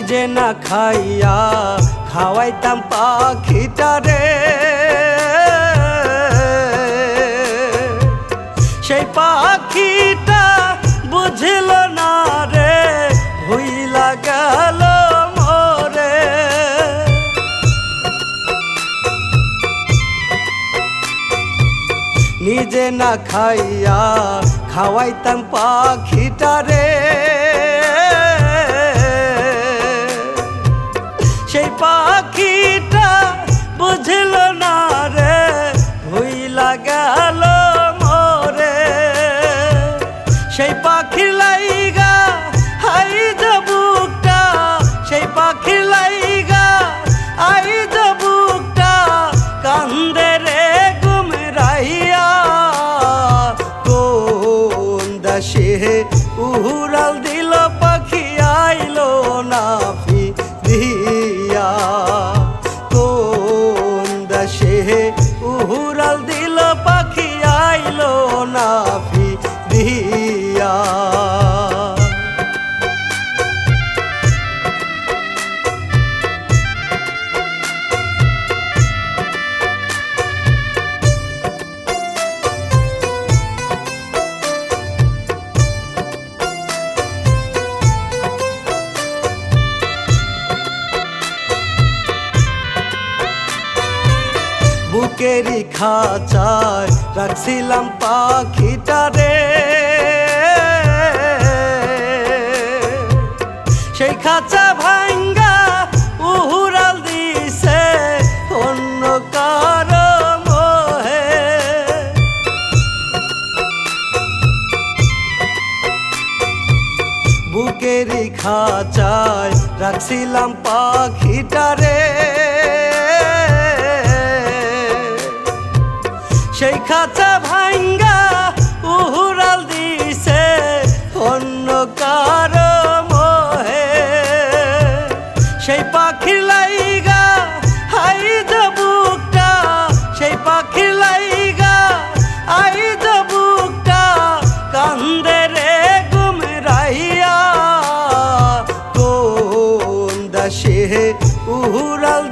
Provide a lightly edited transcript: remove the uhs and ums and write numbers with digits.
নিজে না খাইয়া খাওয়াইতাম পাখিটারে, সেই পাখিটা বুঝিল না রে ভুইলা গেল মোরে। নিজে না খাইয়া খাওয়াইতাম পাখিটারে, সেই পাখিটা বুঝিল না রে ভুইলা গেল মোরে। সেই পাখির লাইগা হাই বুকটা, সেই পাখির লাইগা আই বুকটা কান্দে রে গুমরাইয়া। কোন দেশে উড়াল দিল পাখি আইলো না ফিরিয়া, কোন দেশে উড়াল দিল পাখি আইলো না ফিরিয়া। বুকেরই খাঁচায় রাখছিলাম পাখিটারে, সেই খাঁচা ভাঙ্গা উড়াল দিছে অন্য কারো মোহে। বুকেরই খাঁচায় রাখছিলাম পাখিটারে, সেই খাঁচা ভাঙ্গা উড়াল দিছে অন্য কারো মোহে। সেই পাখির লাইগা হাই বুকটা, সেই পাখির লাইগা আই বুকটা কান্দে রে গুমরাইয়া। কোন দেশে উড়াল